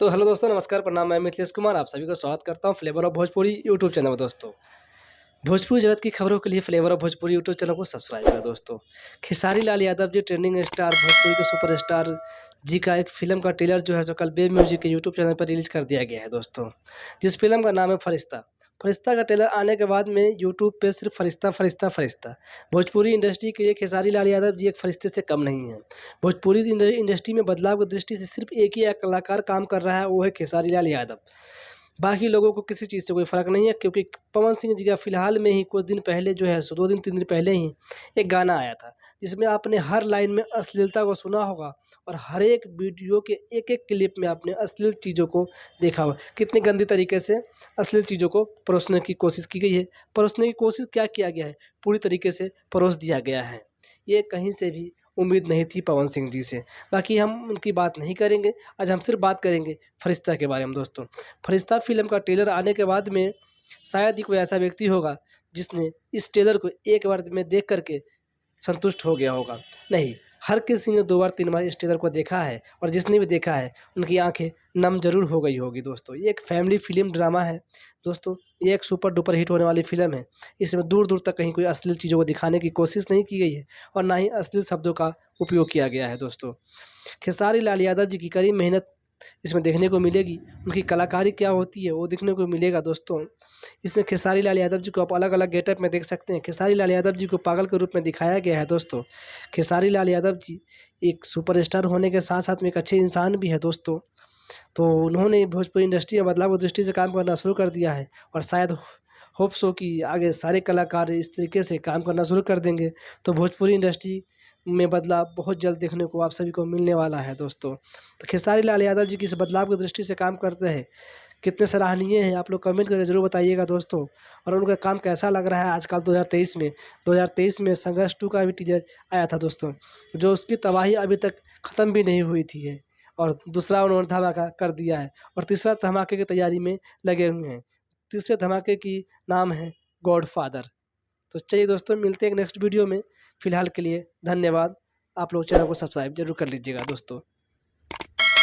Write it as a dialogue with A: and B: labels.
A: तो हेलो दोस्तों, नमस्कार, प्रणाम। मैं मिथिलेश कुमार आप सभी का स्वागत करता हूं flavour of Bhojpuri YouTube channel में। दोस्तों, भोजपुरी जगत की खबरों के लिए flavour of Bhojpuri YouTube channel को सब्सक्राइब करें। दोस्तों, खेसारी लाल यादव जी ट्रेंडिंग स्टार, भोजपुरी के सुपरस्टार जी का एक फिल्म का ट्रेलर जो है सो कल वेब म्यूजिक के यूट्यूब चैनल पर रिलीज कर दिया गया है। दोस्तों, जिस फिल्म का नाम है फरिश्ता। फरिश्ता का ट्रेलर आने के बाद में यूट्यूब पे सिर्फ फरिश्ता फरिश्ता फरिश्ता। भोजपुरी इंडस्ट्री के लिए खेसारी लाल यादव जी एक फरिश्ते से कम नहीं है। भोजपुरी इंडस्ट्री में बदलाव की दृष्टि से सिर्फ एक ही कलाकार काम कर रहा है, वो है खेसारी लाल यादव। बाकी लोगों को किसी चीज़ से कोई फ़र्क नहीं है, क्योंकि पवन सिंह जी का फ़िलहाल में ही कुछ दिन पहले जो है सो 2 दिन 3 दिन पहले ही एक गाना आया था, जिसमें आपने हर लाइन में अश्लीलता को सुना होगा और हर एक वीडियो के एक-एक क्लिप में आपने अश्लील चीज़ों को देखा होगा। कितनी गंदी तरीके से अश्लील चीज़ों को परोसने की कोशिश की गई है। परोसने की कोशिश क्या किया गया है? पूरी तरीके से परोस दिया गया है। ये कहीं से भी उम्मीद नहीं थी पवन सिंह जी से। बाकी हम उनकी बात नहीं करेंगे, आज हम सिर्फ़ बात करेंगे फरिश्ता के बारे में। दोस्तों, फरिश्ता फ़िल्म का ट्रेलर आने के बाद में शायद ही कोई ऐसा व्यक्ति होगा जिसने इस ट्रेलर को एक बार में देख कर के संतुष्ट हो गया होगा। नहीं, हर किसी ने 2 बार 3 बार इस ट्रेलर को देखा है और जिसने भी देखा है उनकी आँखें नम ज़रूर हो गई होगी। दोस्तों, ये एक फैमिली फ़िल्म ड्रामा है। दोस्तों, ये एक सुपर डुपर हिट होने वाली फ़िल्म है। इसमें दूर-दूर तक कहीं कोई अश्लील चीज़ों को दिखाने की कोशिश नहीं की गई है और ना ही अश्लील शब्दों का उपयोग किया गया है। दोस्तों, खेसारी लाल यादव जी की कड़ी मेहनत इसमें देखने को मिलेगी। उनकी कलाकारी क्या होती है वो देखने को मिलेगा। दोस्तों, इसमें खेसारी लाल यादव जी को आप अलग-अलग गेटअप में देख सकते हैं। खेसारी लाल यादव जी को पागल के रूप में दिखाया गया है। दोस्तों, खेसारी लाल यादव जी एक सुपरस्टार होने के साथ-साथ में एक अच्छे इंसान भी है। दोस्तों, तो उन्होंने भोजपुरी इंडस्ट्री में बदलाव की दृष्टि से काम करना शुरू कर दिया है और शायद होप सो कि आगे सारे कलाकार इस तरीके से काम करना शुरू कर देंगे, तो भोजपुरी इंडस्ट्री में बदलाव बहुत जल्द देखने को आप सभी को मिलने वाला है। दोस्तों, तो खेसारी लाल यादव जी किस बदलाव की दृष्टि से काम करते हैं, कितने सराहनीय हैं, आप लोग कमेंट करके ज़रूर बताइएगा। दोस्तों, और उनका काम कैसा लग रहा है आजकल 2023 में। 2023 में संघर्ष 2 का भी टीज़र आया था। दोस्तों, जो उसकी तबाही अभी तक ख़त्म भी नहीं हुई थी है और दूसरा उन्होंने धमाका कर दिया है और तीसरा धमाके की तैयारी में लगे हुए हैं। तीसरे धमाके की नाम है गॉडफ़ादर। तो चलिए दोस्तों, मिलते हैं एक नेक्स्ट वीडियो में। फ़िलहाल के लिए धन्यवाद। आप लोग चैनल को सब्सक्राइब ज़रूर कर लीजिएगा दोस्तों।